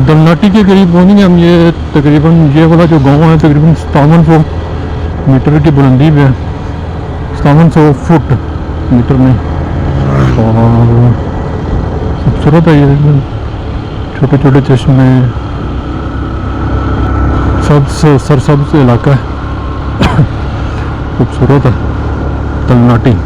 दलनाटी के करीब पहुँचेंगे हम। ये तकरीबन ये वाला जो गांव है तकरीबन 5700 मीटर की बुलंदी पे है, 5700 फुट मीटर में। और खूबसूरत है ये, छोटे छोटे चश्मे, सब्ज सरसब्ज इलाका है खूबसूरत है दलनाटी।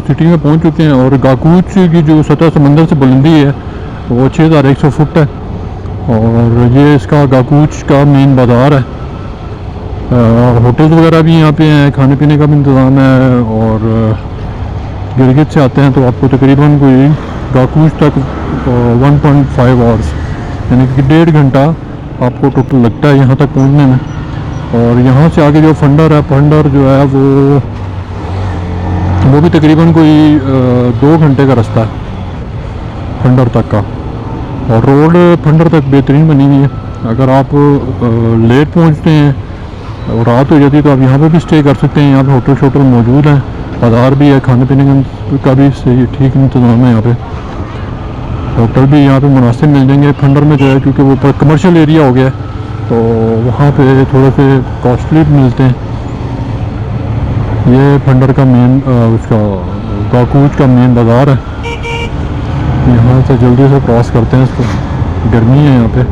सिटी में पहुंच चुके हैं और गाकूच की जो सतह समंदर से बुलंदी है वो 6100 फुट है। और ये इसका गाकूच का मेन बाज़ार है। होटल्स वगैरह भी यहाँ पे हैं, खाने पीने का भी इंतज़ाम है। और गिरगित से आते हैं तो आपको तकरीबन कोई गाकूच तक 1.5 आवर्स यानी कि 1.5 घंटा आपको टोटल लगता है यहाँ तक पहुँचने में। और यहाँ से आगे जो फंडर है, फंडर जो है वो भी तकरीबन कोई 2 घंटे का रास्ता है फंडर तक का। और रोड फंडर तक बेहतरीन बनी हुई है। अगर आप लेट पहुंचते हैं और रात हो जाती है तो आप यहाँ पे भी स्टे कर सकते हैं। यहाँ पे होटल शोटल मौजूद हैं, बाज़ार भी है, खाने पीने का भी सही ठीक इंतज़ाम है। यहाँ पे होटल भी यहाँ पे मुनासिब मिल जाएंगे फंडर में जो है, क्योंकि वो कमर्शियल एरिया हो गया है तो वहाँ पे थोड़े से कॉस्टली मिलते हैं। ये फंडर का मेन उसका गाकूच का मेन बाज़ार है। यहाँ से जल्दी से क्रॉस करते हैं इसको। गर्मी है यहाँ पे,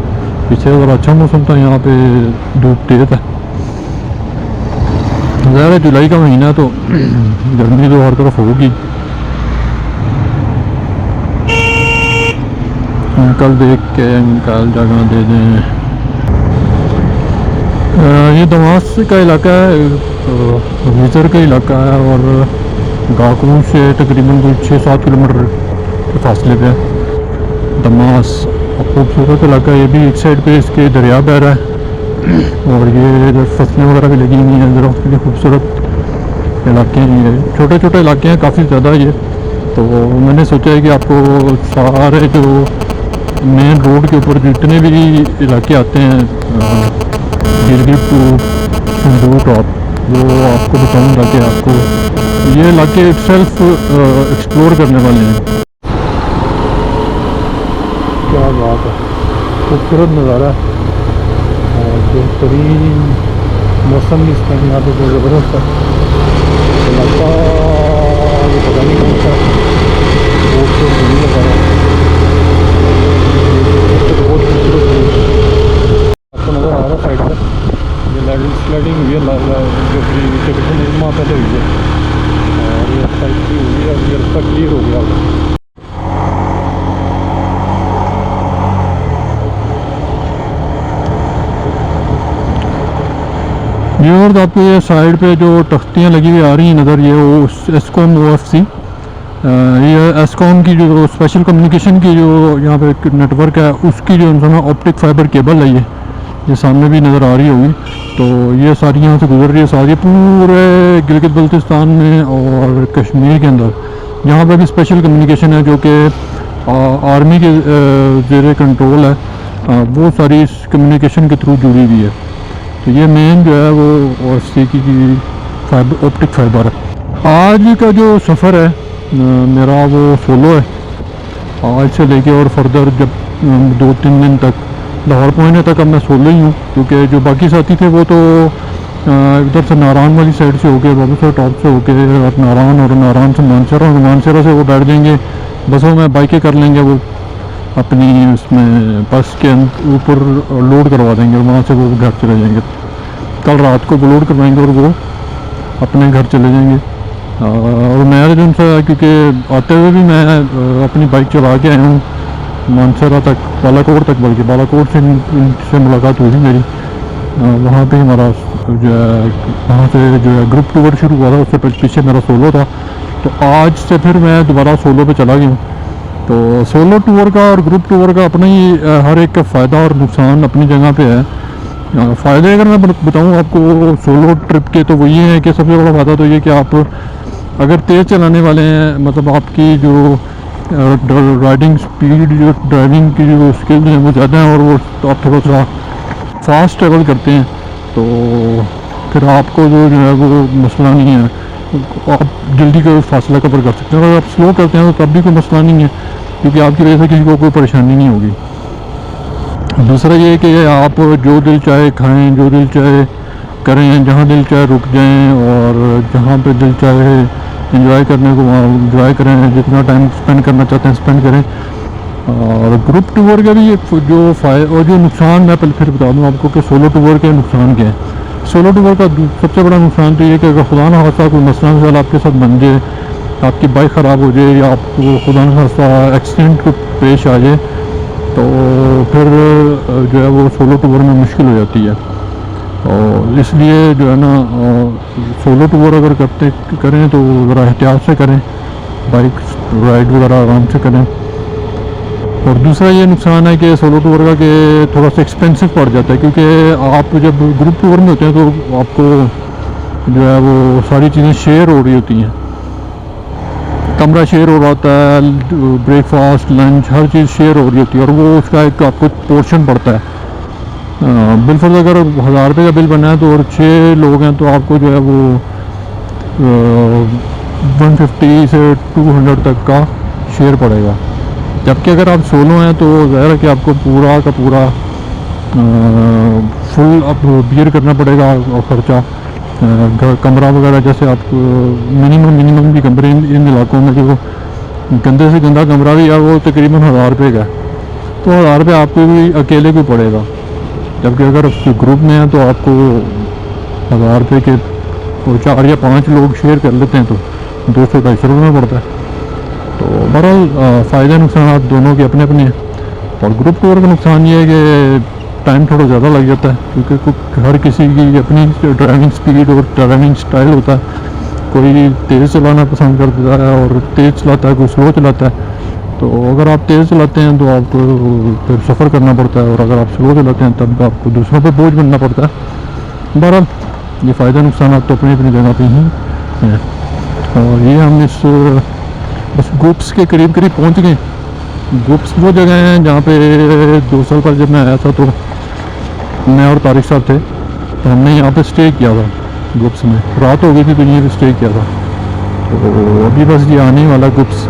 पीछे अगर अच्छा मौसम था, यहाँ पे धूप तेज़ है। ज़ाहिर है जुलाई का महीना है तो गर्मी तो हर तरफ होगी। अंकल देख के अंकल जगह दे दें। ये दमास का इलाका है, विज़र का इलाका है और गाकून से तकरीबन कोई 6-7 किलोमीटर के फासले पे है दमास। खूबसूरत इलाका है ये भी। एक साइड पे इसके दरिया बह रहा है और ये इधर फसलें वगैरह भी लगी हुई हैं। ज़रा के खूबसूरत इलाके हैं ये, छोटे छोटे इलाके हैं काफ़ी ज़्यादा ये। तो मैंने सोचा है कि आपको सारे जो मेन रोड के ऊपर जितने भी इलाके आते हैं गिलगित टू संदूर टॉप, वो आपको बताऊंगा कि आपको ये इलाके इटसेल्फ एक्सप्लोर करने वाले हैं। क्या बात है, खूबसूरत नज़ारा और बेहतरीन मौसम भी इस टाइम यहाँ पे बहुत ज़बरदस्त है। इलाका ये पता नहीं कौन सा रोड से नहीं लगा रहा है। बहुत खूबसूरत आपको नज़र आ रहा है साइड पर। ये लैंडिंग स्लाइडिंग हुई है जो कि तकरीबन 1 माह पहले हुई है और ये साइड की हुई है। ये रास्ता क्लियर हो गया। और आपको ये साइड पे जो तख्तियाँ लगी हुई आ रही हैं नज़र, ये वो एस्कॉम OFC, ये एस्कॉम की जो स्पेशल कम्युनिकेशन की जो यहाँ पे नेटवर्क है उसकी जो ऑप्टिक फाइबर केबल है ये सामने भी नज़र आ रही होगी। तो ये सारी यहाँ से गुजर रही है, सारी पूरे गिलगित बल्तिस्तान में और कश्मीर के अंदर यहाँ पर भी स्पेशल कम्युनिकेशन है जो कि आर्मी के ज़ेरे कंट्रोल है। वो सारी इस कम्युनिकेशन के थ्रू जुड़ी हुई है। तो ये मेन जो है वो OFC की फाइबर ऑप्टिक फाइबर है। आज का जो सफ़र है मेरा वो सोलो है। आज से लेके और फर्दर जब 2-3 दिन तक लाहौर पहुँचने तक अब मैं सोलो ही हूँ, क्योंकि जो बाकी साथी थे वो तो इधर से नारायण वाली साइड से होके बाबूसर टॉप से होके और नारायण से मानसरा और मानसरा से वो बैठ जाएंगे बसों में, बाइकें कर लेंगे, वो अपनी उसमें बस के ऊपर लोड करवा देंगे और वहाँ से वो घर चले जाएंगे। कल रात को वो लोड करवाएंगे और वो अपने घर चले जाएंगे। और मैं जो उनसे, क्योंकि आते हुए भी मैं अपनी बाइक चला के आया हूँ मानसरा तक, बालाकोट तक, बल्कि बालाकोट से मुलाकात हुई थी मेरी। वहाँ पे हमारा जो है वहाँ से जो है ग्रुप टूर शुरू हुआ था, उससे पीछे मेरा सोलो था। तो आज से फिर मैं दोबारा सोलो पे चला गया हूँ। तो सोलो टूर का और ग्रुप टूर का अपना ही हर एक का फ़ायदा और नुकसान अपनी जगह पे है। फ़ायदे अगर मैं बताऊँ आपको सोलो ट्रिप के, तो वो ये है कि सबसे बड़ा फ़ायदा तो ये कि आप अगर तेज़ चलाने वाले हैं, मतलब आपकी जो राइडिंग स्पीड, जो ड्राइविंग की जो स्किल्स हैं वो ज़्यादा हैं और वो तो आप थोड़ा सा फास्ट ट्रेवल करते हैं, तो फिर आपको जो है वो मसला नहीं है, आप जल्दी का फासला कवर कर सकते हैं। अगर आप स्लो करते हैं तो तब भी कोई मसला नहीं है, क्योंकि आपकी वजह से किसी को कोई परेशानी नहीं होगी। दूसरा ये कि आप जो दिल चाहे खाएं, जो दिल चाहे करें, जहाँ दिल चाहे रुक जाएं और जहाँ पे दिल चाहे एंजॉय करने को वहाँ एंजॉय करें, जितना टाइम स्पेंड करना चाहते हैं स्पेंड करें। और ग्रुप टूर का भी एक जो फ़ायदा और जो नुकसान, मैं पहले फिर बता दूँ आपको कि सोलो टूर के नुकसान क्या है। सोलो टूर का सबसे बड़ा नुकसान तो ये कि अगर खुदा न खास्ता कोई मसला मसाला आपके साथ बन जाए, आपकी बाइक ख़राब हो जाए या आपको खुदा न खास्ता एक्सीडेंट को पेश आ जाए, तो फिर जो है वो सोलो टूर में मुश्किल हो जाती है। और इसलिए जो है ना सोलो टूर अगर करें तो ज़रा एहतियात से करें, बाइक राइड वगैरह आराम से करें। और दूसरा ये नुकसान है कि सोलो टूर का कि थोड़ा सा एक्सपेंसिव पड़ जाता है, क्योंकि आप जब ग्रुप टूर में होते हैं तो आपको जो है वो सारी चीज़ें शेयर हो रही होती हैं, कमरा शेयर हो रहा होता है, ब्रेकफास्ट लंच हर चीज़ शेयर हो रही होती है और वो उसका एक आपको पोर्शन पड़ता है। बिलफर्ज अगर 1000 रुपये का बिल बना है तो और 6 लोग हैं तो आपको जो है वो 150 से 200 तक का शेयर पड़ेगा। जबकि अगर आप सोलो हैं तो ज़ाहिर है कि आपको पूरा का पूरा फुल अब बियर करना पड़ेगा और ख़र्चा। कमरा वगैरह, जैसे आप मिनिमम भी कमरे इन इलाकों में जो गंदे से गंदा कमरा भी है वो तकरीबन 1000 रुपये का है। तो 1000 रुपये आपको भी अकेले को पड़ेगा, जबकि अगर ग्रुप में है तो आपको 1000 रुपये के 4 या 5 लोग शेयर कर लेते हैं तो 200-250 रुपये में पड़ता है। तो बहरहाल फ़ायदे नुकसान दोनों के अपने अपने हैं। और ग्रुप टूर का नुकसान ये है कि टाइम थोड़ा ज़्यादा लग जाता है, क्योंकि हर किसी की अपनी ड्राइविंग स्पीड और ड्राइविंग स्टाइल होता है। कोई तेज़ चलाना पसंद करता है और तेज़ चलाता है, कोई स्लो चलाता है। तो अगर आप तेज़ चलाते हैं तो आपको फिर सफ़र करना पड़ता है, और अगर आप स्लो चलाते हैं तब आपको दूसरों पर बोझ बनना पड़ता है। बहरहाल ये फ़ायदा नुकसान तो अपनी अपनी जगह पे ही हैं। और ये हम इस बस गुप्स के करीब पहुंच गए। गुप्स वो जगह हैं जहाँ पे 2 साल पहले जब मैं आया था तो मैं और तारिक साहब थे, तो हमने यहाँ पे स्टे किया था। गुप्स में रात हो गई थी तो यहीं पे स्टे किया था। तो अभी बस ये आने वाला गुप्स।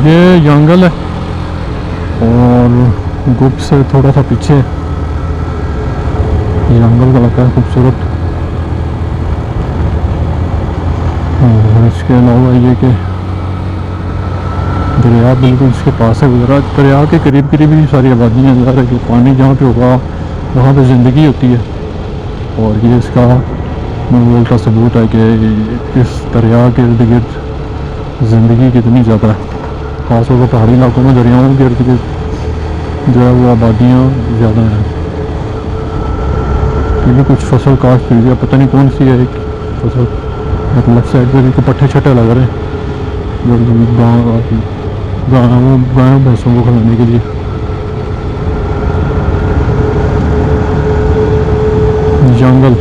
ये जंगल है और गुप्त से थोड़ा सा पीछे जंगल का लगता है खूबसूरत। और इसके अलावा ये कि दरिया बिल्कुल इसके पास है गुजरा। दरिया के करीब ही सारी आबादियाँ नज़र है कि पानी जहाँ पे होगा वहाँ पे ज़िंदगी होती है। और ये इसका मूल का सबूत है कि इस दरिया के इर्द गिर्द ज़िंदगी कितनी ज़्यादा है। खासतौर पर पहाड़ी इलाकों में दरियाओं के इर्द गिर्द जो है वो आबादियाँ ज़्यादा हैं। क्योंकि कुछ फसल काश्त हुई है, पता नहीं कौन सी है एक फसल, लेफ्ट साइड पर भी पट्टे छट्टे लग रहे हैं जो गायों भैंसों को खिलाने के लिए। जंगल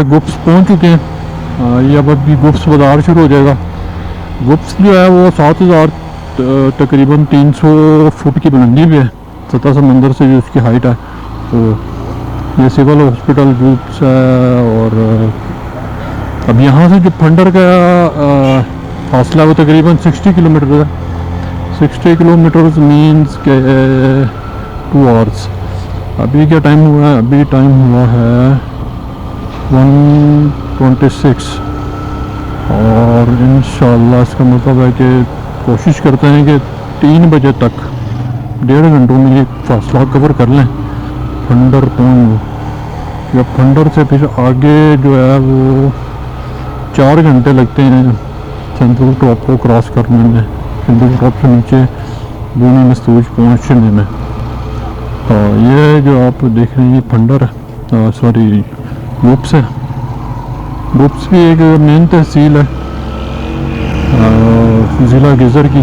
गुप्स पहुंच चुके हैं। ये अब अभी गुप्स बाज़ार शुरू हो जाएगा। गुप्स जो है वो 7000 तकरीबन 300 फुट की बुलंदी पे है, सतह समंदर से जो उसकी हाइट है। तो ये सिविल हॉस्पिटल गुप्स है। और अब यहाँ से जो फंडर का फासला है वो तकरीबन 60 किलोमीटर है। 60 किलोमीटर मीन्स के 2 आवर्स। अभी क्या टाइम हुआ है? अभी टाइम हुआ है 1:26। और इंशाल्लाह इसका मतलब है कि कोशिश करते हैं कि 3 बजे तक 1.5 घंटों में ये फासला कवर कर लें फंडर पहुँच। या फंडर से फिर आगे जो है वो 4 घंटे लगते हैं संतूर टॉप को क्रॉस करने में, संतूर टॉप से नीचे बूनी मस्तूज पहुँचने में। ये जो आप देख रहे हैं ये फंडर है, सॉरी गुप्स है। गुप्स भी एक मेन तहसील है ज़िला गिज़र की।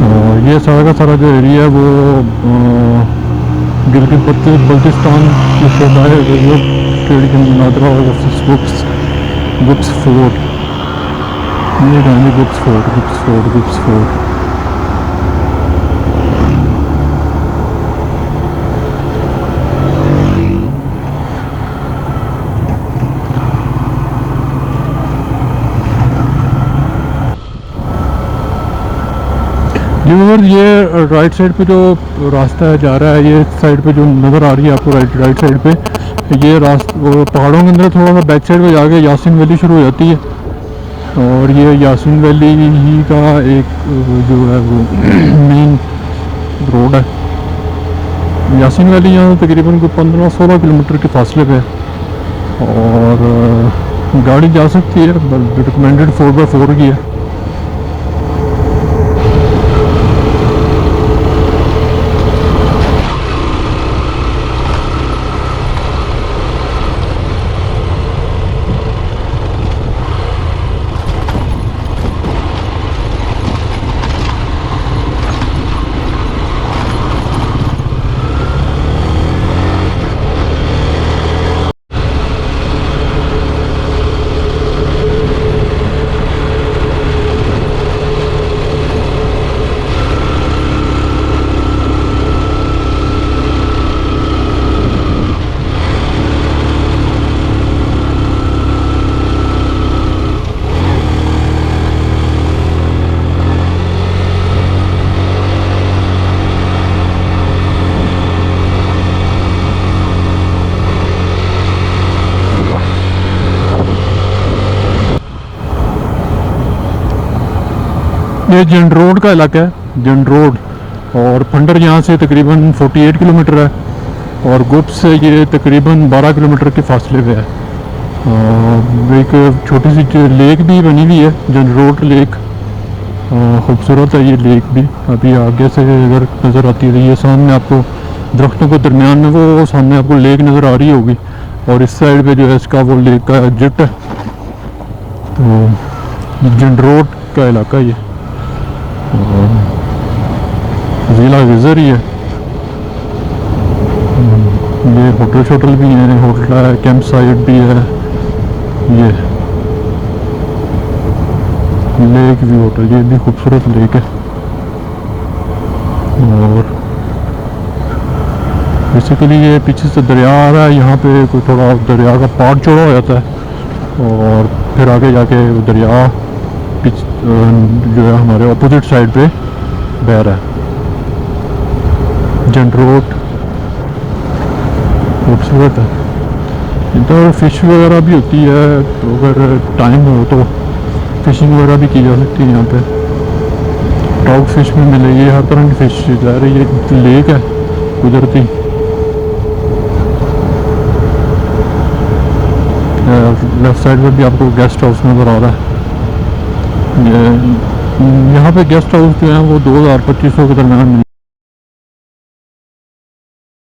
और ये सारा का सारा जो एरिया है वो गिलगित बल्तिस्तान के सूबाए ऑस्ट्रेलियन नादरा गुप्स फोर्ट। ये गांधी गुप्स फोर्ट। व्यूअर्स, ये राइट साइड पे जो रास्ता जा रहा है, ये साइड पे जो नज़र आ रही है आपको राइट साइड पे, ये रास्ता पहाड़ों के अंदर थोड़ा सा बैक साइड पे जाके यासीन वैली शुरू हो जाती है। और ये यासीन वैली ही का एक जो है वो मेन रोड है। यासीन वैली यहाँ तकरीबन कोई 15-16 किलोमीटर के फासले पे है और गाड़ी जा सकती है, रिकमेंडेड 4x4 की है। ये जंड रोड का इलाका है, जंड रोड। और फंडर यहाँ से तकरीबन 48 किलोमीटर है और गुप्स से ये तकरीबन 12 किलोमीटर के फासले पे है। एक छोटी सी लेक भी बनी हुई है, जंड रोड लेक। खूबसूरत है ये लेक भी। अभी आगे से इधर नज़र आती है, ये सामने आपको दरख्तों के दरमियान में वो सामने आपको लेक नज़र आ रही होगी और इस साइड पे जो है इसका वो लेक का जिट है। तो जंड रोड का इलाका ये ज़िला विज़र ही है। ये होटल शोटल भी हैं, होटल है, कैंप साइट भी है, ये लेक भी होटल, ये भी खूबसूरत लेक है। और बेसिकली ये पीछे से दरिया आ रहा है, यहाँ पे कोई थोड़ा दरिया का पार्ट चौड़ा हो जाता है और फिर आगे जाके दरिया जो है हमारे अपोजिट साइड पे बह रहा है। जंड रोड खूबसूरत है। इधर फिश वगैरह भी होती है, तो अगर टाइम हो तो फिशिंग वगैरह भी की जा सकती है। यहाँ पे ट्राउट फिश भी मिलेगी, हर तरह की फिश जा रही है। ये लेक है कुदरती। लेफ्ट साइड पर भी आपको गेस्ट हाउस नज़र आ रहा है। यहाँ पे गेस्ट हाउस जो है वो 2000-2500 के दरम्यान